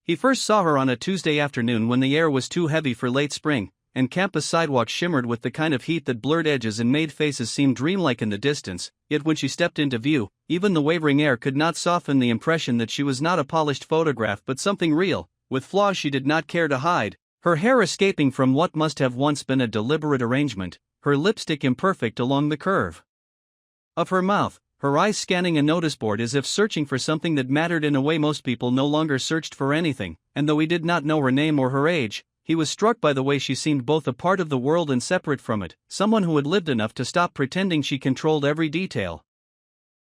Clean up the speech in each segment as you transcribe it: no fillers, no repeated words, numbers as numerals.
He first saw her on a Tuesday afternoon when the air was too heavy for late spring, and campus sidewalks shimmered with the kind of heat that blurred edges and made faces seem dreamlike in the distance, yet when she stepped into view, even the wavering air could not soften the impression that she was not a polished photograph but something real, with flaws she did not care to hide, her hair escaping from what must have once been a deliberate arrangement, her lipstick imperfect along the curve of her mouth, her eyes scanning a notice board as if searching for something that mattered in a way most people no longer searched for anything, and though he did not know her name or her age, he was struck by the way she seemed both a part of the world and separate from it, someone who had lived enough to stop pretending she controlled every detail.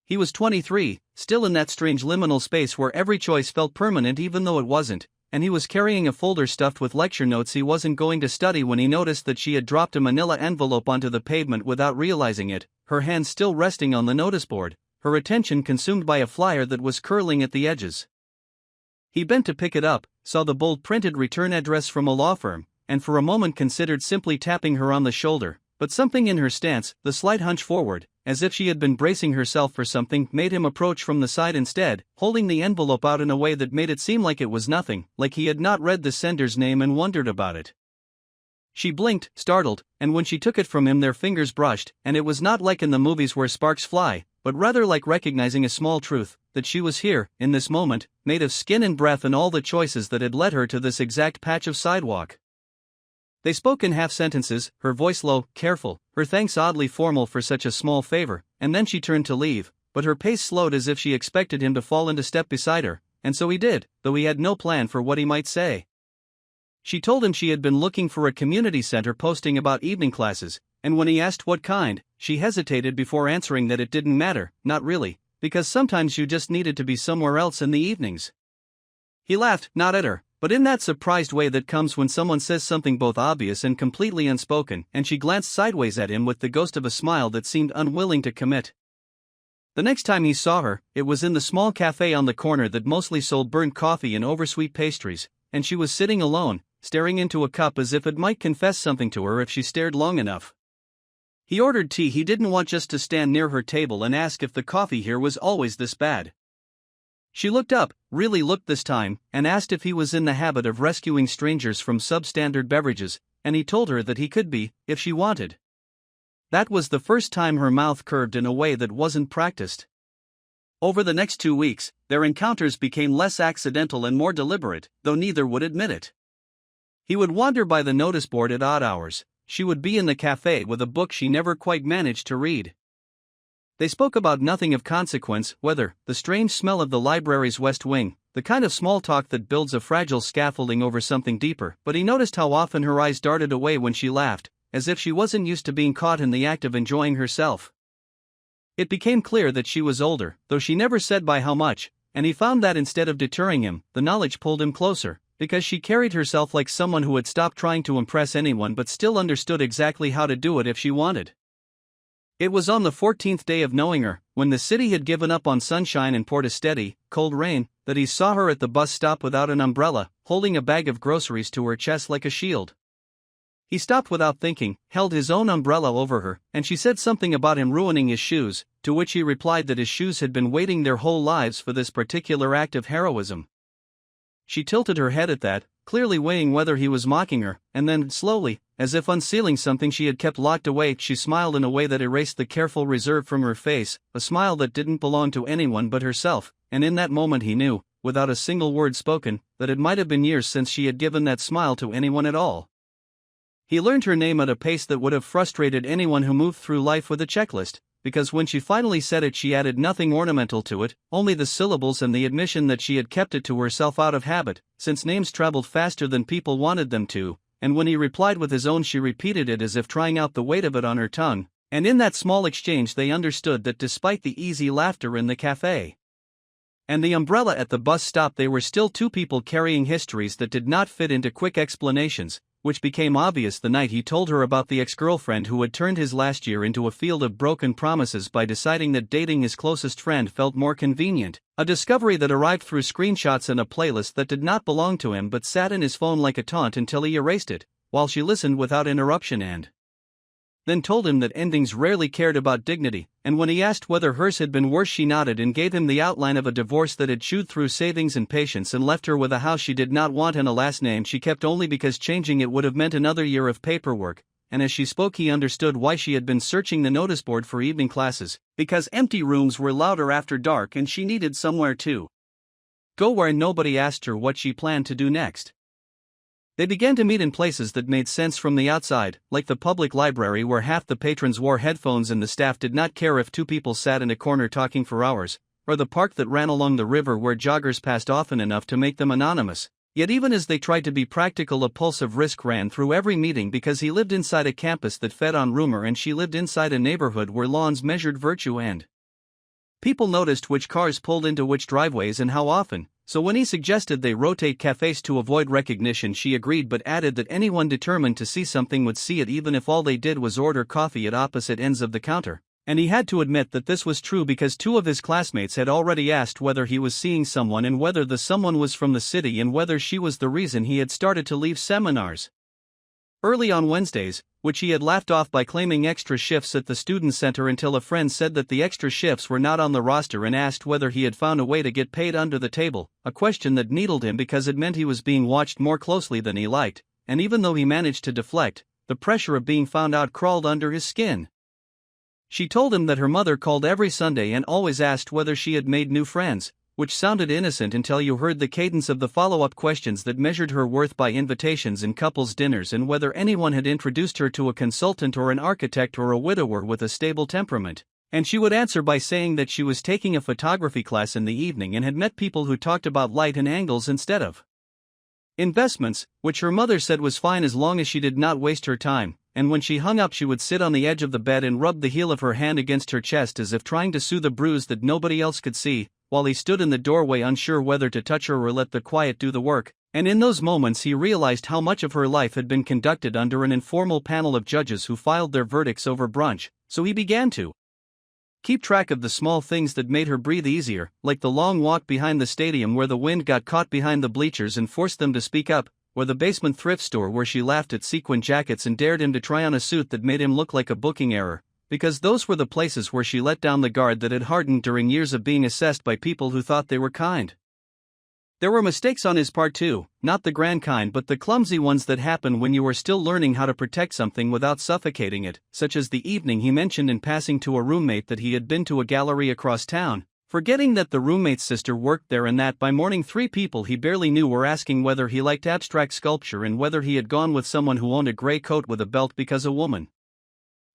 He was 23, still in that strange liminal space where every choice felt permanent even though it wasn't, and he was carrying a folder stuffed with lecture notes he wasn't going to study when he noticed that she had dropped a manila envelope onto the pavement without realizing it, her hand still resting on the notice board, her attention consumed by a flyer that was curling at the edges. He bent to pick it up, saw the bold printed return address from a law firm, and for a moment considered simply tapping her on the shoulder, but something in her stance, the slight hunch forward, as if she had been bracing herself for something, made him approach from the side instead, holding the envelope out in a way that made it seem like it was nothing, like he had not read the sender's name and wondered about it. She blinked, startled, and when she took it from him their fingers brushed, and it was not like in the movies where sparks fly, but rather like recognizing a small truth, that she was here, in this moment, made of skin and breath and all the choices that had led her to this exact patch of sidewalk. They spoke in half sentences, her voice low, careful, her thanks oddly formal for such a small favor, and then she turned to leave, but her pace slowed as if she expected him to fall into step beside her, and so he did, though he had no plan for what he might say. She told him she had been looking for a community center posting about evening classes, and when he asked what kind, she hesitated before answering that it didn't matter, not really, because sometimes you just needed to be somewhere else in the evenings. He laughed, not at her, but in that surprised way that comes when someone says something both obvious and completely unspoken, and she glanced sideways at him with the ghost of a smile that seemed unwilling to commit. The next time he saw her, it was in the small cafe on the corner that mostly sold burnt coffee and oversweet pastries, and she was sitting alone, staring into a cup as if it might confess something to her if she stared long enough. He ordered tea. He didn't want just to stand near her table and ask if the coffee here was always this bad. She looked up, really looked this time, and asked if he was in the habit of rescuing strangers from substandard beverages, and he told her that he could be, if she wanted. That was the first time her mouth curved in a way that wasn't practiced. Over the next 2 weeks, their encounters became less accidental and more deliberate, though neither would admit it. He would wander by the notice board at odd hours, she would be in the cafe with a book she never quite managed to read. They spoke about nothing of consequence, weather, the strange smell of the library's west wing, the kind of small talk that builds a fragile scaffolding over something deeper, but he noticed how often her eyes darted away when she laughed, as if she wasn't used to being caught in the act of enjoying herself. It became clear that she was older, though she never said by how much, and he found that instead of deterring him, the knowledge pulled him closer, because she carried herself like someone who had stopped trying to impress anyone but still understood exactly how to do it if she wanted. It was on the 14th day of knowing her, when the city had given up on sunshine and poured a steady, cold rain, that he saw her at the bus stop without an umbrella, holding a bag of groceries to her chest like a shield. He stopped without thinking, held his own umbrella over her, and she said something about him ruining his shoes, to which he replied that his shoes had been waiting their whole lives for this particular act of heroism. She tilted her head at that, clearly weighing whether he was mocking her, and then, slowly, as if unsealing something she had kept locked away, she smiled in a way that erased the careful reserve from her face, a smile that didn't belong to anyone but herself, and in that moment he knew, without a single word spoken, that it might have been years since she had given that smile to anyone at all. He learned her name at a pace that would have frustrated anyone who moved through life with a checklist, because when she finally said it she added nothing ornamental to it, only the syllables and the admission that she had kept it to herself out of habit, since names traveled faster than people wanted them to, and when he replied with his own she repeated it as if trying out the weight of it on her tongue, and in that small exchange they understood that despite the easy laughter in the cafe and the umbrella at the bus stop they were still two people carrying histories that did not fit into quick explanations, which became obvious the night he told her about the ex-girlfriend who had turned his last year into a field of broken promises by deciding that dating his closest friend felt more convenient, a discovery that arrived through screenshots and a playlist that did not belong to him but sat in his phone like a taunt until he erased it, while she listened without interruption and then told him that endings rarely cared about dignity, and when he asked whether hers had been worse she nodded and gave him the outline of a divorce that had chewed through savings and patience and left her with a house she did not want and a last name she kept only because changing it would have meant another year of paperwork. And as she spoke he understood why she had been searching the notice board for evening classes, because empty rooms were louder after dark and she needed somewhere to go where nobody asked her what she planned to do next. They began to meet in places that made sense from the outside, like the public library where half the patrons wore headphones and the staff did not care if two people sat in a corner talking for hours, or the park that ran along the river where joggers passed often enough to make them anonymous. Yet even as they tried to be practical, a pulse of risk ran through every meeting because he lived inside a campus that fed on rumor and she lived inside a neighborhood where lawns measured virtue and people noticed which cars pulled into which driveways and how often. So when he suggested they rotate cafes to avoid recognition she agreed, but added that anyone determined to see something would see it even if all they did was order coffee at opposite ends of the counter. And he had to admit that this was true because two of his classmates had already asked whether he was seeing someone and whether the someone was from the city and whether she was the reason he had started to leave seminars early on Wednesdays, which he had laughed off by claiming extra shifts at the student center until a friend said that the extra shifts were not on the roster and asked whether he had found a way to get paid under the table, a question that needled him because it meant he was being watched more closely than he liked, and even though he managed to deflect, the pressure of being found out crawled under his skin. She told him that her mother called every Sunday and always asked whether she had made new friends, which sounded innocent until you heard the cadence of the follow-up questions that measured her worth by invitations and couples dinners and whether anyone had introduced her to a consultant or an architect or a widower with a stable temperament. And she would answer by saying that she was taking a photography class in the evening and had met people who talked about light and angles instead of investments, which her mother said was fine as long as she did not waste her time. And when she hung up she would sit on the edge of the bed and rub the heel of her hand against her chest as if trying to soothe a bruise that nobody else could see, while he stood in the doorway unsure whether to touch her or let the quiet do the work. And in those moments he realized how much of her life had been conducted under an informal panel of judges who filed their verdicts over brunch, so he began to keep track of the small things that made her breathe easier, like the long walk behind the stadium where the wind got caught behind the bleachers and forced them to speak up, or the basement thrift store where she laughed at sequin jackets and dared him to try on a suit that made him look like a booking error, because those were the places where she let down the guard that had hardened during years of being assessed by people who thought they were kind. There were mistakes on his part too, not the grand kind but the clumsy ones that happen when you are still learning how to protect something without suffocating it, such as the evening he mentioned in passing to a roommate that he had been to a gallery across town, forgetting that the roommate's sister worked there and that by morning 3 people he barely knew were asking whether he liked abstract sculpture and whether he had gone with someone who owned a gray coat with a belt because a woman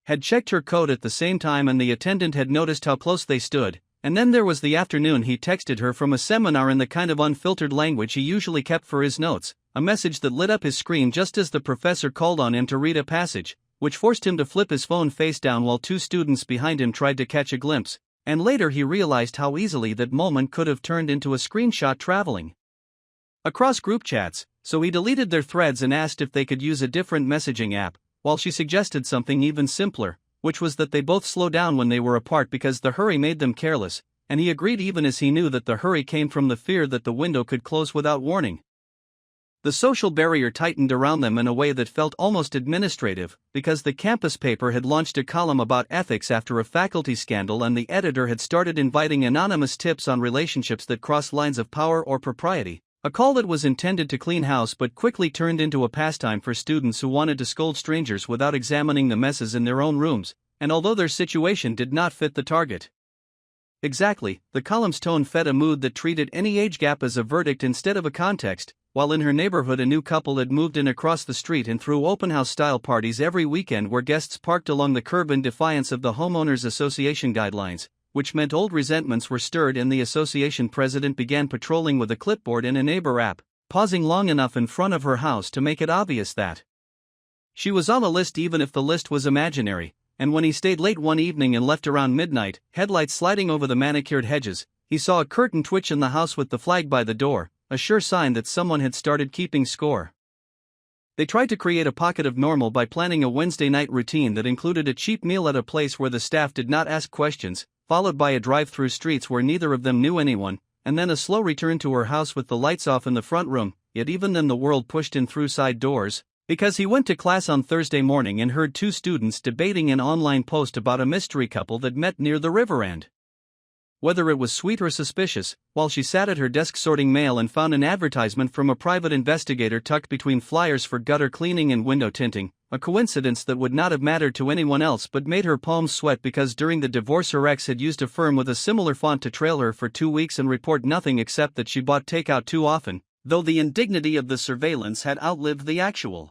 had checked her coat at the same time and the attendant had noticed how close they stood. And then there was the afternoon he texted her from a seminar in the kind of unfiltered language he usually kept for his notes, a message that lit up his screen just as the professor called on him to read a passage, which forced him to flip his phone face down while 2 students behind him tried to catch a glimpse, and later he realized how easily that moment could have turned into a screenshot traveling across group chats, so he deleted their threads and asked if they could use a different messaging app, while she suggested something even simpler, which was that they both slow down when they were apart because the hurry made them careless, and he agreed even as he knew that the hurry came from the fear that the window could close without warning. The social barrier tightened around them in a way that felt almost administrative, because the campus paper had launched a column about ethics after a faculty scandal and the editor had started inviting anonymous tips on relationships that cross lines of power or propriety, a call that was intended to clean house but quickly turned into a pastime for students who wanted to scold strangers without examining the messes in their own rooms, and although their situation did not fit the target exactly, the column's tone fed a mood that treated any age gap as a verdict instead of a context, while in her neighborhood a new couple had moved in across the street and threw open house-style parties every weekend where guests parked along the curb in defiance of the Homeowners Association guidelines, which meant old resentments were stirred and the association president began patrolling with a clipboard in a neighbor app, pausing long enough in front of her house to make it obvious that she was on a list even if the list was imaginary. And when he stayed late one evening and left around midnight, headlights sliding over the manicured hedges, he saw a curtain twitch in the house with the flag by the door, a sure sign that someone had started keeping score. They tried to create a pocket of normal by planning a Wednesday night routine that included a cheap meal at a place where the staff did not ask questions, followed by a drive through streets where neither of them knew anyone, and then a slow return to her house with the lights off in the front room, yet even then the world pushed in through side doors, Because he went to class on Thursday morning and heard two students debating an online post about a mystery couple that met near the river end. Whether it was sweet or suspicious, while she sat at her desk sorting mail and found an advertisement from a private investigator tucked between flyers for gutter cleaning and window tinting, a coincidence that would not have mattered to anyone else but made her palms sweat because during the divorce her ex had used a firm with a similar font to trail her for 2 weeks and report nothing except that she bought takeout too often, though the indignity of the surveillance had outlived the actual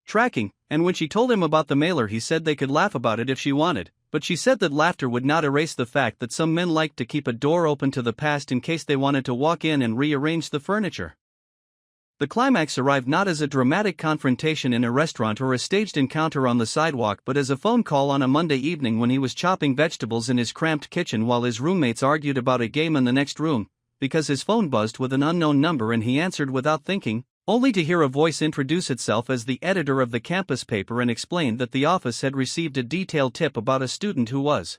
tracking, and when she told him about the mailer he said they could laugh about it if she wanted, but she said that laughter would not erase the fact that some men liked to keep a door open to the past in case they wanted to walk in and rearrange the furniture. The climax arrived not as a dramatic confrontation in a restaurant or a staged encounter on the sidewalk but as a phone call on a Monday evening when he was chopping vegetables in his cramped kitchen while his roommates argued about a game in the next room, because his phone buzzed with an unknown number and he answered without thinking, only to hear a voice introduce itself as the editor of the campus paper and explain that the office had received a detailed tip about a student who was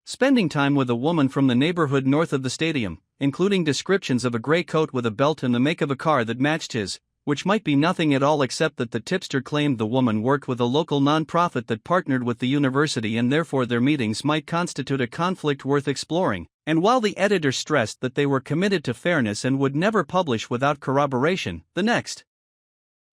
spending time with a woman from the neighborhood north of the stadium, including descriptions of a gray coat with a belt and the make of a car that matched his, which might be nothing at all except that the tipster claimed the woman worked with a local nonprofit that partnered with the university and therefore their meetings might constitute a conflict worth exploring. And while the editor stressed that they were committed to fairness and would never publish without corroboration, the next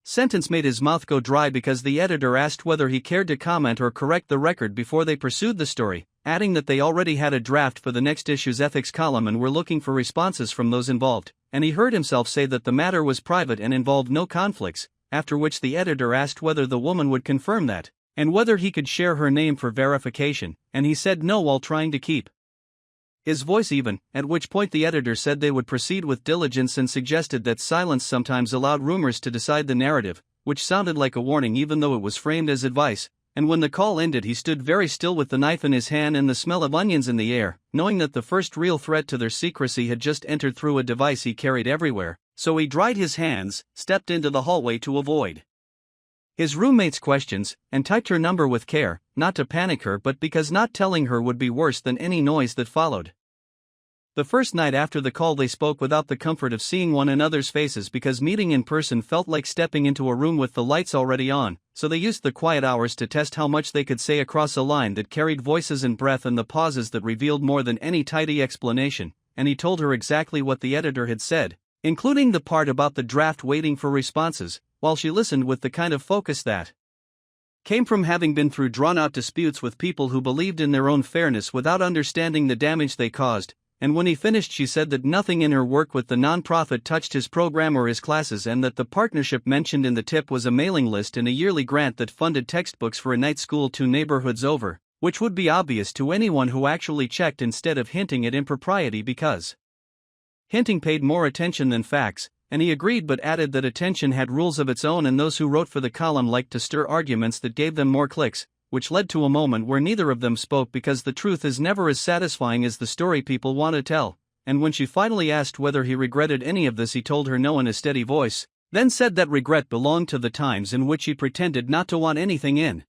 sentence made his mouth go dry because the editor asked whether he cared to comment or correct the record before they pursued the story, adding that they already had a draft for the next issue's ethics column and were looking for responses from those involved, and he heard himself say that the matter was private and involved no conflicts, after which the editor asked whether the woman would confirm that, and whether he could share her name for verification, and he said no while trying to keep his voice even, at which point the editor said they would proceed with diligence and suggested that silence sometimes allowed rumors to decide the narrative, which sounded like a warning even though it was framed as advice, and when the call ended he stood very still with the knife in his hand and the smell of onions in the air, knowing that the first real threat to their secrecy had just entered through a device he carried everywhere, so he dried his hands, stepped into the hallway to avoid his roommate's questions, and typed her number with care, not to panic her but because not telling her would be worse than any noise that followed. The first night after the call they spoke without the comfort of seeing one another's faces because meeting in person felt like stepping into a room with the lights already on, so they used the quiet hours to test how much they could say across a line that carried voices and breath and the pauses that revealed more than any tidy explanation, and he told her exactly what the editor had said, including the part about the draft waiting for responses, while she listened with the kind of focus that came from having been through drawn-out disputes with people who believed in their own fairness without understanding the damage they caused, and when he finished she said that nothing in her work with the nonprofit touched his program or his classes and that the partnership mentioned in the tip was a mailing list and a yearly grant that funded textbooks for a night school 2 neighborhoods over, which would be obvious to anyone who actually checked instead of hinting at impropriety because hinting paid more attention than facts, and he agreed but added that attention had rules of its own and those who wrote for the column liked to stir arguments that gave them more clicks, which led to a moment where neither of them spoke because the truth is never as satisfying as the story people want to tell, and when she finally asked whether he regretted any of this he told her no in a steady voice, then said that regret belonged to the times in which he pretended not to want anything in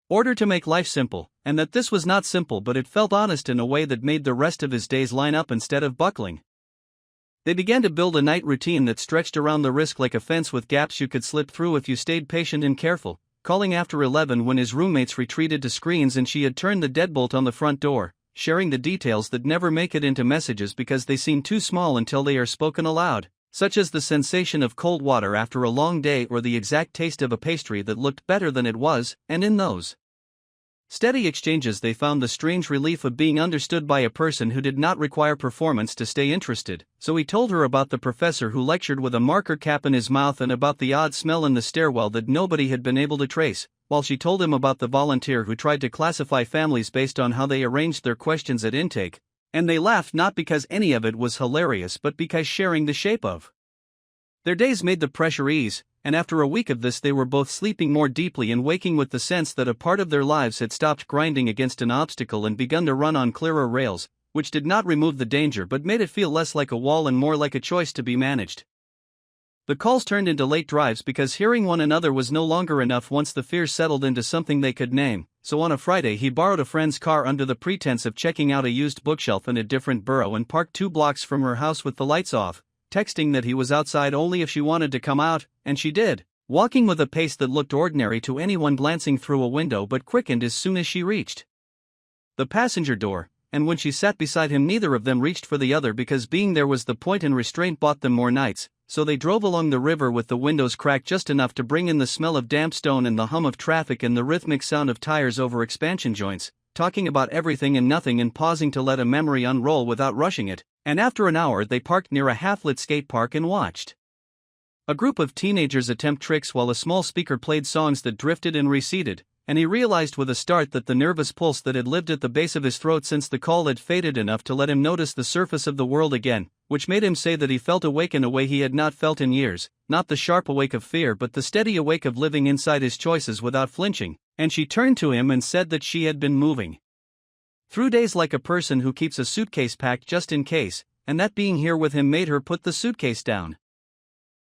order to make life simple, and that this was not simple but it felt honest in a way that made the rest of his days line up instead of buckling. They began to build a night routine that stretched around the risk like a fence with gaps you could slip through if you stayed patient and careful, calling after 11 when his roommates retreated to screens and she had turned the deadbolt on the front door, sharing the details that never make it into messages because they seem too small until they are spoken aloud, such as the sensation of cold water after a long day or the exact taste of a pastry that looked better than it was, and in those steady exchanges they found the strange relief of being understood by a person who did not require performance to stay interested, so he told her about the professor who lectured with a marker cap in his mouth and about the odd smell in the stairwell that nobody had been able to trace, while she told him about the volunteer who tried to classify families based on how they arranged their questions at intake, and they laughed not because any of it was hilarious but because sharing the shape of their days made the pressure ease, and after a week of this they were both sleeping more deeply and waking with the sense that a part of their lives had stopped grinding against an obstacle and begun to run on clearer rails, which did not remove the danger but made it feel less like a wall and more like a choice to be managed. The calls turned into late drives because hearing one another was no longer enough once the fears settled into something they could name, so on a Friday he borrowed a friend's car under the pretense of checking out a used bookshelf in a different borough and parked 2 blocks from her house with the lights off, texting that he was outside only if she wanted to come out, and she did, walking with a pace that looked ordinary to anyone glancing through a window but quickened as soon as she reached the passenger door, and when she sat beside him neither of them reached for the other because being there was the point and restraint bought them more nights, so they drove along the river with the windows cracked just enough to bring in the smell of damp stone and the hum of traffic and the rhythmic sound of tires over expansion joints, talking about everything and nothing and pausing to let a memory unroll without rushing it, and after an hour they parked near a half-lit skate park and watched a group of teenagers attempt tricks while a small speaker played songs that drifted and receded, and he realized with a start that the nervous pulse that had lived at the base of his throat since the call had faded enough to let him notice the surface of the world again, which made him say that he felt awake in a way he had not felt in years, not the sharp awake of fear but the steady awake of living inside his choices without flinching, and she turned to him and said that she had been moving through days like a person who keeps a suitcase packed just in case, and that being here with him made her put the suitcase down.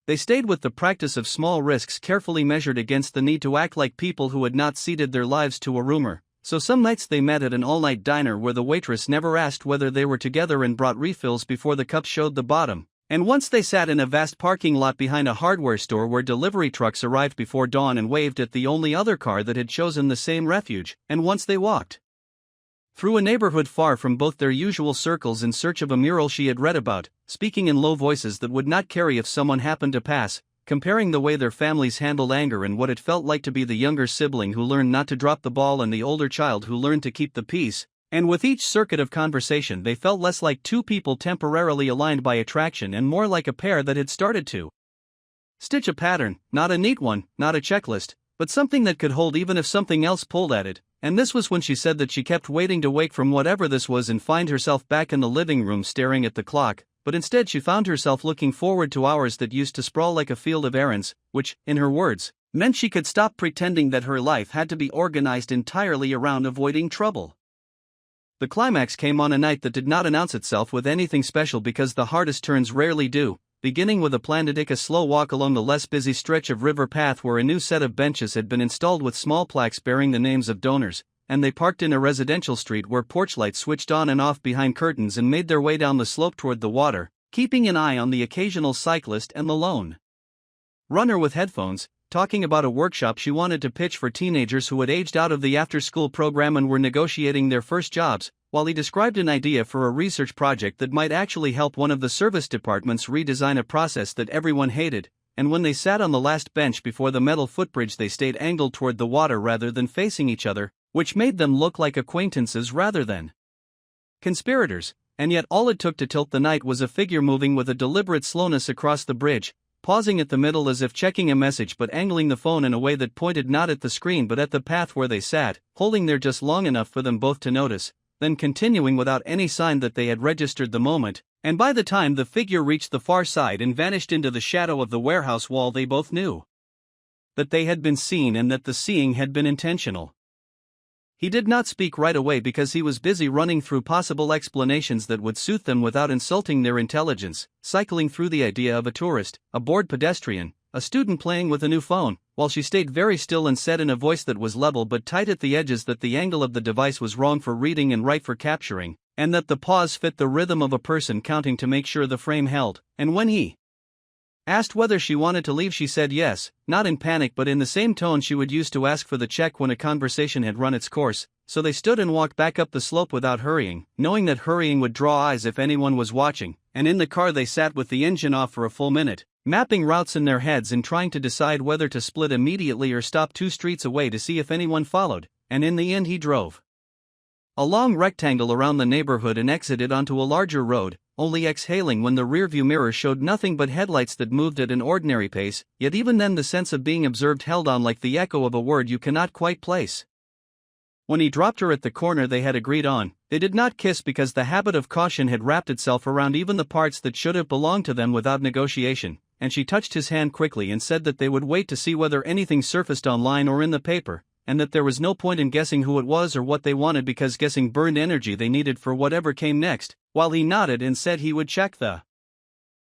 They stayed with the practice of small risks carefully measured against the need to act like people who had not ceded their lives to a rumor, so some nights they met at an all-night diner where the waitress never asked whether they were together and brought refills before the cups showed the bottom, and once they sat in a vast parking lot behind a hardware store where delivery trucks arrived before dawn and waved at the only other car that had chosen the same refuge, and once they walked through a neighborhood far from both their usual circles in search of a mural she had read about, speaking in low voices that would not carry if someone happened to pass, comparing the way their families handled anger and what it felt like to be the younger sibling who learned not to drop the ball and the older child who learned to keep the peace, and with each circuit of conversation they felt less like two people temporarily aligned by attraction and more like a pair that had started to stitch a pattern, not a neat one, not a checklist, but something that could hold even if something else pulled at it. And this was when she said that she kept waiting to wake from whatever this was and find herself back in the living room staring at the clock, but instead she found herself looking forward to hours that used to sprawl like a field of errands, which, in her words, meant she could stop pretending that her life had to be organized entirely around avoiding trouble. The climax came on a night that did not announce itself with anything special because the hardest turns rarely do, beginning with a plan to take a slow walk along the less busy stretch of river path where a new set of benches had been installed with small plaques bearing the names of donors, and they parked in a residential street where porch lights switched on and off behind curtains and made their way down the slope toward the water, keeping an eye on the occasional cyclist and the lone runner with headphones, talking about a workshop she wanted to pitch for teenagers who had aged out of the after-school program and were negotiating their first jobs, while he described an idea for a research project that might actually help one of the service departments redesign a process that everyone hated, and when they sat on the last bench before the metal footbridge they stayed angled toward the water rather than facing each other, which made them look like acquaintances rather than conspirators, and yet all it took to tilt the night was a figure moving with a deliberate slowness across the bridge, pausing at the middle as if checking a message but angling the phone in a way that pointed not at the screen but at the path where they sat, holding there just long enough for them both to notice, then continuing without any sign that they had registered the moment, and by the time the figure reached the far side and vanished into the shadow of the warehouse wall they both knew that they had been seen and that the seeing had been intentional. He did not speak right away because he was busy running through possible explanations that would suit them without insulting their intelligence, cycling through the idea of a tourist, a bored pedestrian, a student playing with a new phone, while she stayed very still and said in a voice that was level but tight at the edges that the angle of the device was wrong for reading and right for capturing, and that the pause fit the rhythm of a person counting to make sure the frame held, and when he asked whether she wanted to leave she said yes, not in panic but in the same tone she would use to ask for the check when a conversation had run its course, so they stood and walked back up the slope without hurrying, knowing that hurrying would draw eyes if anyone was watching, and in the car they sat with the engine off for a full minute, mapping routes in their heads and trying to decide whether to split immediately or stop 2 streets away to see if anyone followed, and in the end he drove a long rectangle around the neighborhood and exited onto a larger road, only exhaling when the rearview mirror showed nothing but headlights that moved at an ordinary pace, yet even then the sense of being observed held on like the echo of a word you cannot quite place. When he dropped her at the corner they had agreed on, they did not kiss because the habit of caution had wrapped itself around even the parts that should have belonged to them without negotiation, and she touched his hand quickly and said that they would wait to see whether anything surfaced online or in the paper, and that there was no point in guessing who it was or what they wanted because guessing burned energy they needed for whatever came next, while he nodded and said he would check the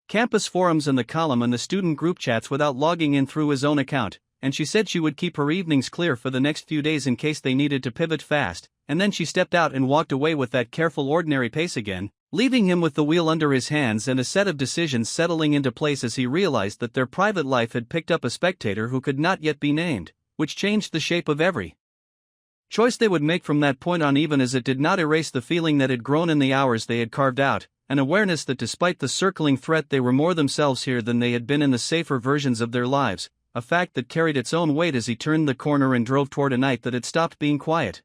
campus forums and the column and the student group chats without logging in through his own account, and she said she would keep her evenings clear for the next few days in case they needed to pivot fast, and then she stepped out and walked away with that careful ordinary pace again, leaving him with the wheel under his hands and a set of decisions settling into place as he realized that their private life had picked up a spectator who could not yet be named, which changed the shape of every choice they would make from that point on, even as it did not erase the feeling that had grown in the hours they had carved out, an awareness that despite the circling threat they were more themselves here than they had been in the safer versions of their lives, a fact that carried its own weight as he turned the corner and drove toward a night that had stopped being quiet.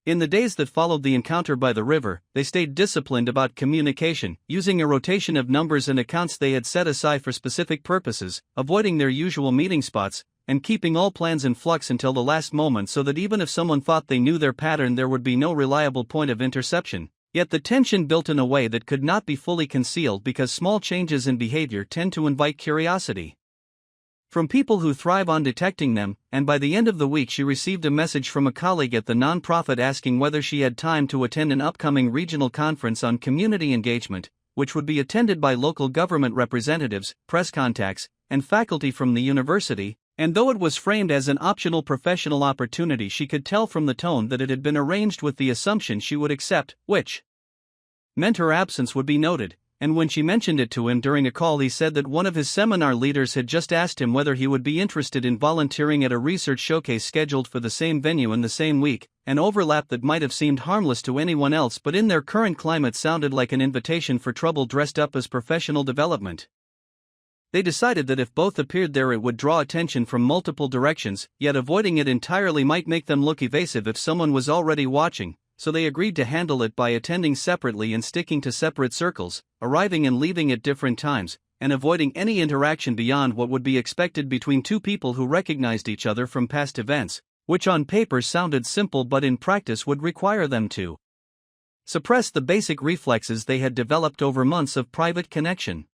In the days that followed the encounter by the river, they stayed disciplined about communication, using a rotation of numbers and accounts they had set aside for specific purposes, avoiding their usual meeting spots, and keeping all plans in flux until the last moment so that even if someone thought they knew their pattern there would be no reliable point of interception. Yet the tension built in a way that could not be fully concealed because small changes in behavior tend to invite curiosity from people who thrive on detecting them, and by the end of the week she received a message from a colleague at the nonprofit asking whether she had time to attend an upcoming regional conference on community engagement, which would be attended by local government representatives, press contacts, and faculty from the university, and though it was framed as an optional professional opportunity, she could tell from the tone that it had been arranged with the assumption she would accept, which meant her absence would be noted. And when she mentioned it to him during a call, he said that one of his seminar leaders had just asked him whether he would be interested in volunteering at a research showcase scheduled for the same venue in the same week, an overlap that might have seemed harmless to anyone else but in their current climate sounded like an invitation for trouble dressed up as professional development. They decided that if both appeared there it would draw attention from multiple directions, yet avoiding it entirely might make them look evasive if someone was already watching, so they agreed to handle it by attending separately and sticking to separate circles, arriving and leaving at different times, and avoiding any interaction beyond what would be expected between two people who recognized each other from past events, which on paper sounded simple but in practice would require them to suppress the basic reflexes they had developed over months of private connection.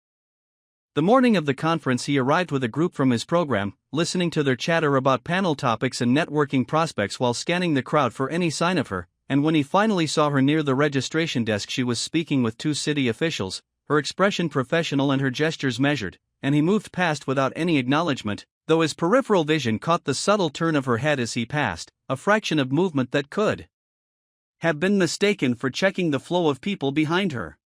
The morning of the conference he arrived with a group from his program, listening to their chatter about panel topics and networking prospects while scanning the crowd for any sign of her, and when he finally saw her near the registration desk she was speaking with two city officials, her expression professional and her gestures measured, and he moved past without any acknowledgement, though his peripheral vision caught the subtle turn of her head as he passed, a fraction of movement that could have been mistaken for checking the flow of people behind her.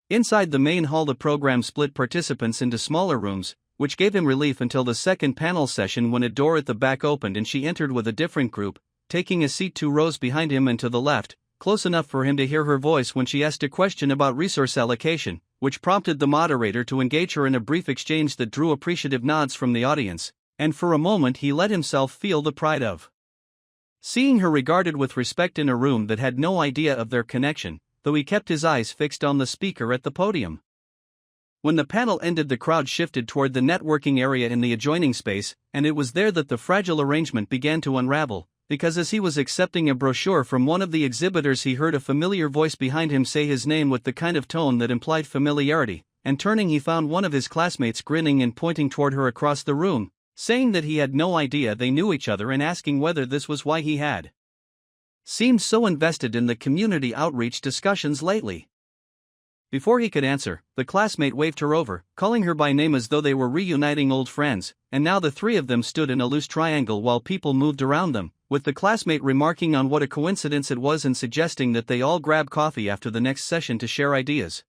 Inside the main hall the program split participants into smaller rooms, which gave him relief until the second panel session when a door at the back opened and she entered with a different group, taking a seat 2 rows behind him and to the left, close enough for him to hear her voice when she asked a question about resource allocation, which prompted the moderator to engage her in a brief exchange that drew appreciative nods from the audience, and for a moment he let himself feel the pride of seeing her regarded with respect in a room that had no idea of their connection, though he kept his eyes fixed on the speaker at the podium. When the panel ended the crowd shifted toward the networking area in the adjoining space, and it was there that the fragile arrangement began to unravel, because as he was accepting a brochure from one of the exhibitors he heard a familiar voice behind him say his name with the kind of tone that implied familiarity, and turning he found one of his classmates grinning and pointing toward her across the room, saying that he had no idea they knew each other and asking whether this was why he had seemed so invested in the community outreach discussions lately. Before he could answer, the classmate waved her over, calling her by name as though they were reuniting old friends, and now the three of them stood in a loose triangle while people moved around them, with the classmate remarking on what a coincidence it was and suggesting that they all grab coffee after the next session to share ideas.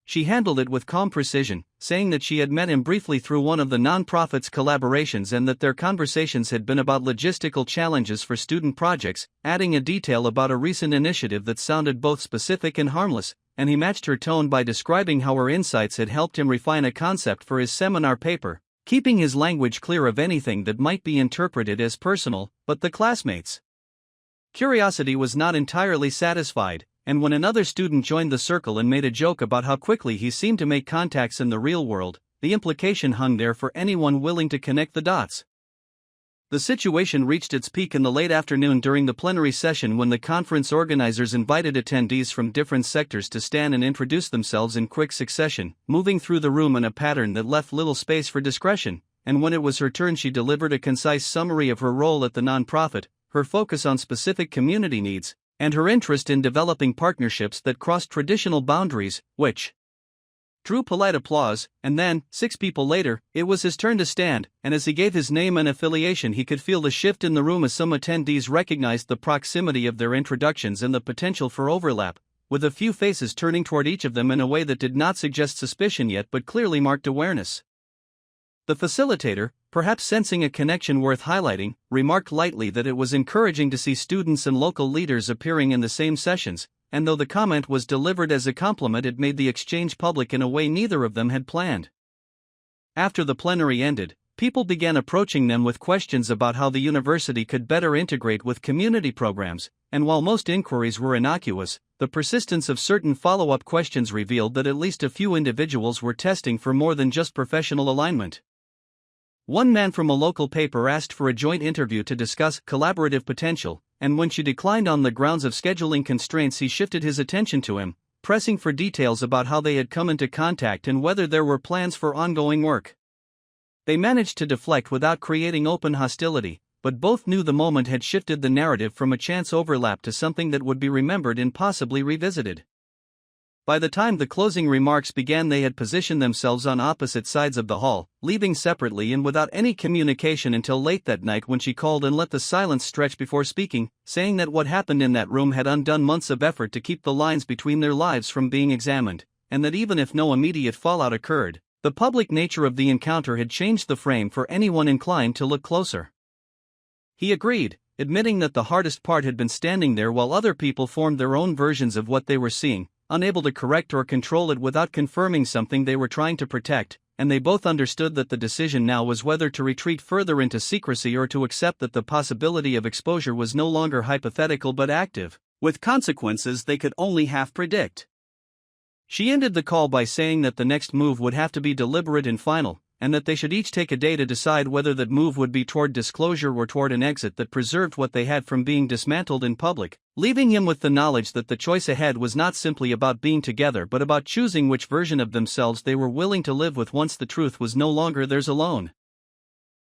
She handled it with calm precision, saying that she had met him briefly through one of the nonprofit's collaborations and that their conversations had been about logistical challenges for student projects, adding a detail about a recent initiative that sounded both specific and harmless, and he matched her tone by describing how her insights had helped him refine a concept for his seminar paper, keeping his language clear of anything that might be interpreted as personal, but the classmates' curiosity was not entirely satisfied. And when another student joined the circle and made a joke about how quickly he seemed to make contacts in the real world, the implication hung there for anyone willing to connect the dots. The situation reached its peak in the late afternoon during the plenary session when the conference organizers invited attendees from different sectors to stand and introduce themselves in quick succession, moving through the room in a pattern that left little space for discretion, and when it was her turn she delivered a concise summary of her role at the nonprofit, her focus on specific community needs, and her interest in developing partnerships that crossed traditional boundaries, which drew polite applause, and then, 6 people later, it was his turn to stand, and as he gave his name and affiliation he could feel the shift in the room as some attendees recognized the proximity of their introductions and the potential for overlap, with a few faces turning toward each of them in a way that did not suggest suspicion yet but clearly marked awareness. The facilitator, perhaps sensing a connection worth highlighting, remarked lightly that it was encouraging to see students and local leaders appearing in the same sessions, and though the comment was delivered as a compliment, it made the exchange public in a way neither of them had planned. After the plenary ended, people began approaching them with questions about how the university could better integrate with community programs, and while most inquiries were innocuous, the persistence of certain follow-up questions revealed that at least a few individuals were testing for more than just professional alignment. One man from a local paper asked for a joint interview to discuss collaborative potential, and when she declined on the grounds of scheduling constraints, he shifted his attention to him, pressing for details about how they had come into contact and whether there were plans for ongoing work. They managed to deflect without creating open hostility, but both knew the moment had shifted the narrative from a chance overlap to something that would be remembered and possibly revisited. By the time the closing remarks began, they had positioned themselves on opposite sides of the hall, leaving separately and without any communication until late that night, when she called and let the silence stretch before speaking, saying that what happened in that room had undone months of effort to keep the lines between their lives from being examined, and that even if no immediate fallout occurred, the public nature of the encounter had changed the frame for anyone inclined to look closer. He agreed, admitting that the hardest part had been standing there while other people formed their own versions of what they were seeing, unable to correct or control it without confirming something they were trying to protect, and they both understood that the decision now was whether to retreat further into secrecy or to accept that the possibility of exposure was no longer hypothetical but active, with consequences they could only half predict. She ended the call by saying that the next move would have to be deliberate and final, and that they should each take a day to decide whether that move would be toward disclosure or toward an exit that preserved what they had from being dismantled in public, leaving him with the knowledge that the choice ahead was not simply about being together but about choosing which version of themselves they were willing to live with once the truth was no longer theirs alone.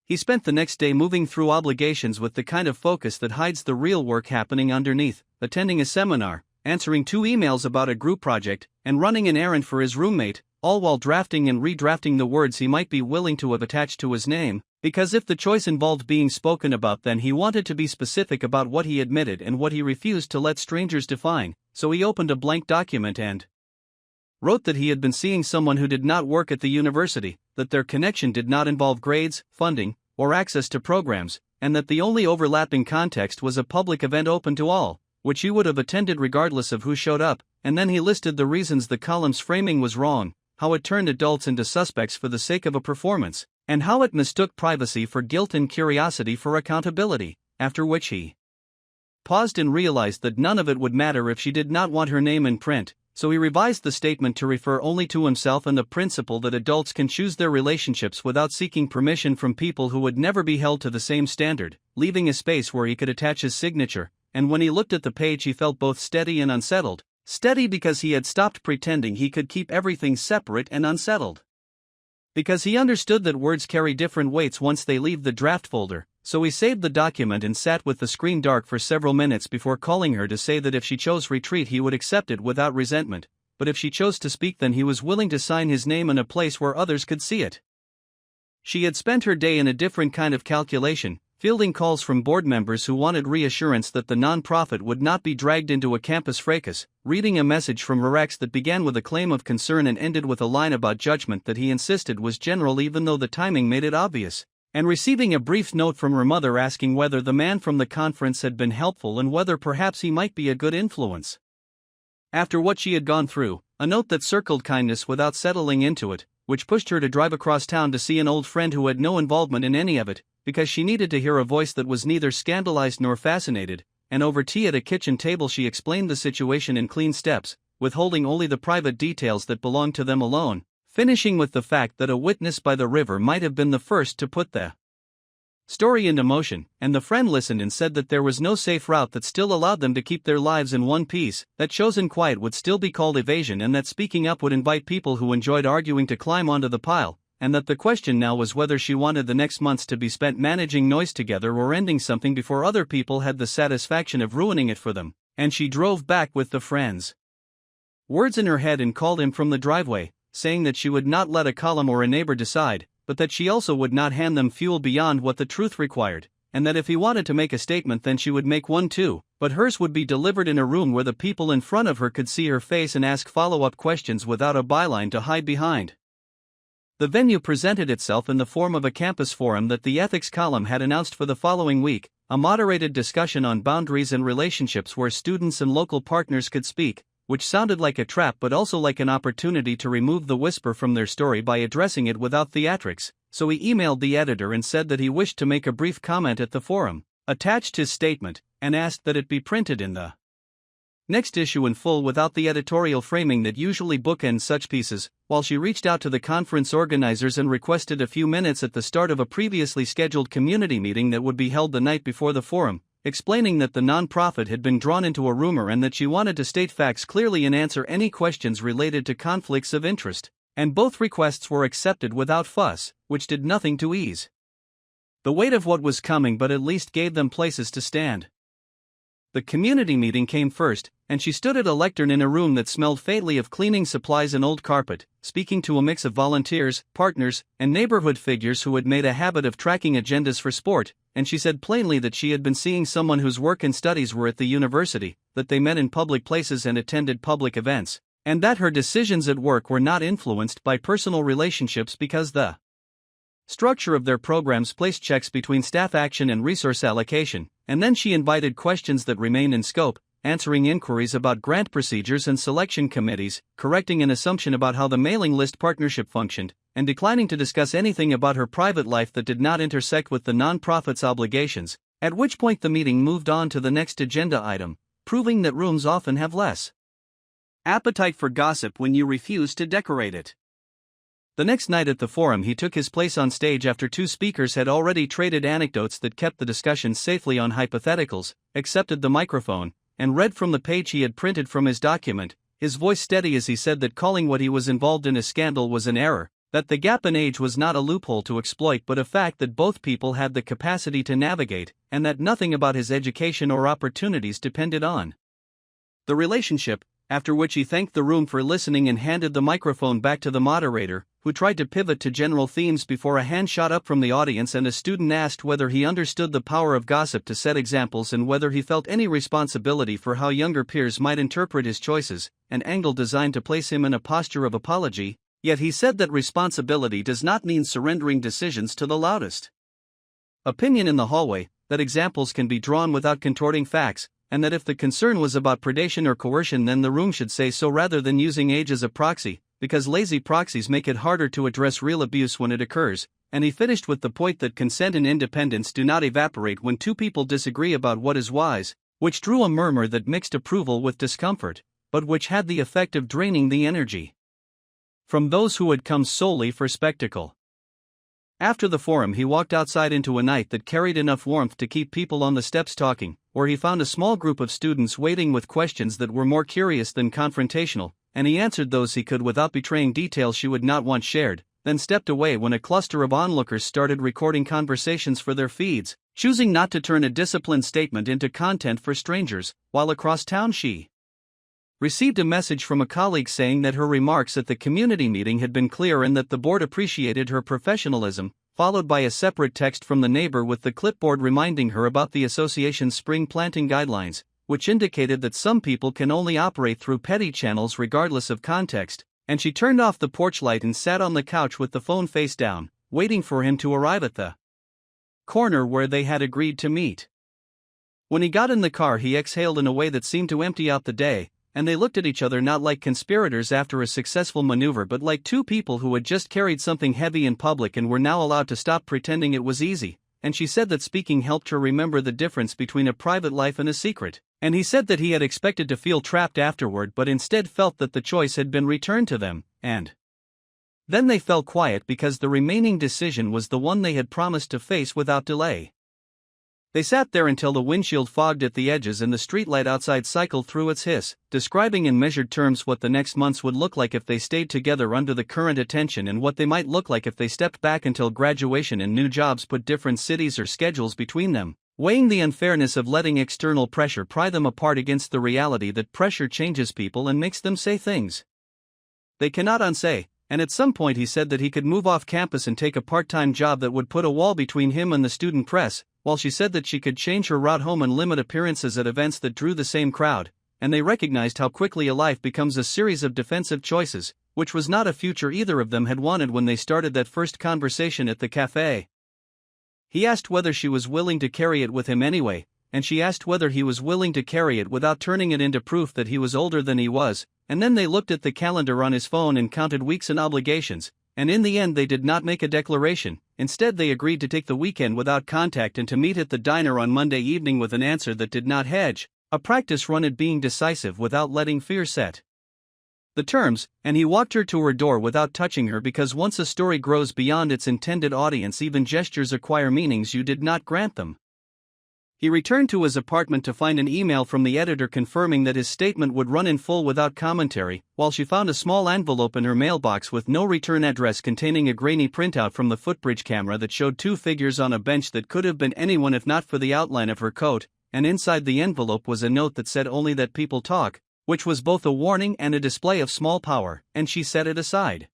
He spent the next day moving through obligations with the kind of focus that hides the real work happening underneath, attending a seminar, answering 2 emails about a group project, and running an errand for his roommate, all while drafting and redrafting the words he might be willing to have attached to his name, because if the choice involved being spoken about, then he wanted to be specific about what he admitted and what he refused to let strangers define, so he opened a blank document and wrote that he had been seeing someone who did not work at the university, that their connection did not involve grades, funding, or access to programs, and that the only overlapping context was a public event open to all, which he would have attended regardless of who showed up, and then he listed the reasons the column's framing was wrong, how it turned adults into suspects for the sake of a performance, and how it mistook privacy for guilt and curiosity for accountability, after which he paused and realized that none of it would matter if she did not want her name in print, so he revised the statement to refer only to himself and the principle that adults can choose their relationships without seeking permission from people who would never be held to the same standard, leaving a space where he could attach his signature, and when he looked at the page he felt both steady and unsettled. Steady because he had stopped pretending he could keep everything separate, and unsettled because he understood that words carry different weights once they leave the draft folder, so he saved the document and sat with the screen dark for several minutes before calling her to say that if she chose retreat he would accept it without resentment, but if she chose to speak then he was willing to sign his name in a place where others could see it. She had spent her day in a different kind of calculation, fielding calls from board members who wanted reassurance that the nonprofit would not be dragged into a campus fracas, reading a message from Rex that began with a claim of concern and ended with a line about judgment that he insisted was general even though the timing made it obvious, and receiving a brief note from her mother asking whether the man from the conference had been helpful and whether perhaps he might be a good influence. After what she had gone through, a note that circled kindness without settling into it, which pushed her to drive across town to see an old friend who had no involvement in any of it, because she needed to hear a voice that was neither scandalized nor fascinated, and over tea at a kitchen table she explained the situation in clean steps, withholding only the private details that belonged to them alone, finishing with the fact that a witness by the river might have been the first to put the story into motion, and the friend listened and said that there was no safe route that still allowed them to keep their lives in one piece, that chosen quiet would still be called evasion, and that speaking up would invite people who enjoyed arguing to climb onto the pile, and that the question now was whether she wanted the next months to be spent managing noise together or ending something before other people had the satisfaction of ruining it for them, and she drove back with the friends words in her head and called him from the driveway, saying that she would not let a column or a neighbor decide, but that she also would not hand them fuel beyond what the truth required, and that if he wanted to make a statement then she would make one too, but hers would be delivered in a room where the people in front of her could see her face and ask follow-up questions without a byline to hide behind. The venue presented itself in the form of a campus forum that the ethics column had announced for the following week, a moderated discussion on boundaries and relationships where students and local partners could speak, which sounded like a trap but also like an opportunity to remove the whisper from their story by addressing it without theatrics, so he emailed the editor and said that he wished to make a brief comment at the forum, attached his statement, and asked that it be printed in the next issue in full without the editorial framing that usually bookends such pieces, while she reached out to the conference organizers and requested a few minutes at the start of a previously scheduled community meeting that would be held the night before the forum, explaining that the nonprofit had been drawn into a rumor and that she wanted to state facts clearly and answer any questions related to conflicts of interest, and both requests were accepted without fuss, which did nothing to ease the weight of what was coming but at least gave them places to stand. The community meeting came first, and she stood at a lectern in a room that smelled faintly of cleaning supplies and old carpet, speaking to a mix of volunteers, partners, and neighborhood figures who had made a habit of tracking agendas for sport, and she said plainly that she had been seeing someone whose work and studies were at the university, that they met in public places and attended public events, and that her decisions at work were not influenced by personal relationships because the structure of their programs placed checks between staff action and resource allocation, and then she invited questions that remained in scope, answering inquiries about grant procedures and selection committees, correcting an assumption about how the mailing list partnership functioned, and declining to discuss anything about her private life that did not intersect with the nonprofit's obligations, at which point the meeting moved on to the next agenda item, proving that rooms often have less appetite for gossip when you refuse to decorate it. The next night at the forum he took his place on stage after two speakers had already traded anecdotes that kept the discussion safely on hypotheticals, accepted the microphone, and read from the page he had printed from his document, his voice steady as he said that calling what he was involved in a scandal was an error, that the gap in age was not a loophole to exploit but a fact that both people had the capacity to navigate, and that nothing about his education or opportunities depended on the relationship, after which he thanked the room for listening and handed the microphone back to the moderator, who tried to pivot to general themes before a hand shot up from the audience and a student asked whether he understood the power of gossip to set examples and whether he felt any responsibility for how younger peers might interpret his choices, an angle designed to place him in a posture of apology, yet he said that responsibility does not mean surrendering decisions to the loudest opinion in the hallway, that examples can be drawn without contorting facts, and that if the concern was about predation or coercion then the room should say so rather than using age as a proxy, because lazy proxies make it harder to address real abuse when it occurs, and he finished with the point that consent and independence do not evaporate when two people disagree about what is wise, which drew a murmur that mixed approval with discomfort, but which had the effect of draining the energy from those who had come solely for spectacle. After the forum he walked outside into a night that carried enough warmth to keep people on the steps talking, where he found a small group of students waiting with questions that were more curious than confrontational, and he answered those he could without betraying details she would not want shared, then stepped away when a cluster of onlookers started recording conversations for their feeds, choosing not to turn a disciplined statement into content for strangers, while across town she received a message from a colleague saying that her remarks at the community meeting had been clear and that the board appreciated her professionalism, followed by a separate text from the neighbor with the clipboard reminding her about the association's spring planting guidelines, which indicated that some people can only operate through petty channels regardless of context, and she turned off the porch light and sat on the couch with the phone face down, waiting for him to arrive at the corner where they had agreed to meet. When he got in the car he exhaled in a way that seemed to empty out the day, and they looked at each other not like conspirators after a successful maneuver but like two people who had just carried something heavy in public and were now allowed to stop pretending it was easy, and she said that speaking helped her remember the difference between a private life and a secret, and he said that he had expected to feel trapped afterward but instead felt that the choice had been returned to them, and then they fell quiet because the remaining decision was the one they had promised to face without delay. They sat there until the windshield fogged at the edges and the streetlight outside cycled through its hiss, describing in measured terms what the next months would look like if they stayed together under the current attention and what they might look like if they stepped back until graduation and new jobs put different cities or schedules between them, weighing the unfairness of letting external pressure pry them apart against the reality that pressure changes people and makes them say things they cannot unsay, and at some point he said that he could move off campus and take a part-time job that would put a wall between him and the student press, while she said that she could change her route home and limit appearances at events that drew the same crowd, and they recognized how quickly a life becomes a series of defensive choices, which was not a future either of them had wanted when they started that first conversation at the cafe. He asked whether she was willing to carry it with him anyway, and she asked whether he was willing to carry it without turning it into proof that he was older than he was, and then they looked at the calendar on his phone and counted weeks and obligations, and in the end they did not make a declaration. Instead they agreed to take the weekend without contact and to meet at the diner on Monday evening with an answer that did not hedge, a practice run at being decisive without letting fear set the terms, and he walked her to her door without touching her because once a story grows beyond its intended audience even gestures acquire meanings you did not grant them. He returned to his apartment to find an email from the editor confirming that his statement would run in full without commentary, while she found a small envelope in her mailbox with no return address containing a grainy printout from the footbridge camera that showed two figures on a bench that could have been anyone if not for the outline of her coat, and inside the envelope was a note that said only that people talk, which was both a warning and a display of small power, and she set it aside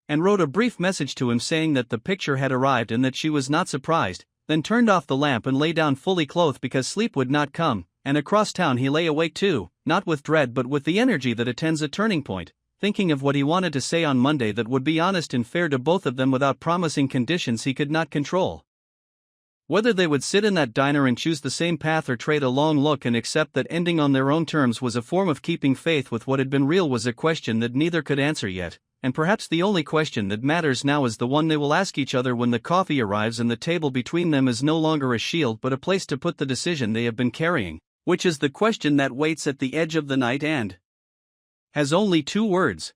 and wrote a brief message to him saying that the picture had arrived and that she was not surprised, then turned off the lamp and lay down fully clothed because sleep would not come, and across town he lay awake too, not with dread but with the energy that attends a turning point, thinking of what he wanted to say on Monday that would be honest and fair to both of them without promising conditions he could not control. Whether they would sit in that diner and choose the same path or trade a long look and accept that ending on their own terms was a form of keeping faith with what had been real was a question that neither could answer yet, and perhaps the only question that matters now is the one they will ask each other when the coffee arrives and the table between them is no longer a shield but a place to put the decision they have been carrying, which is the question that waits at the edge of the night and has only two words.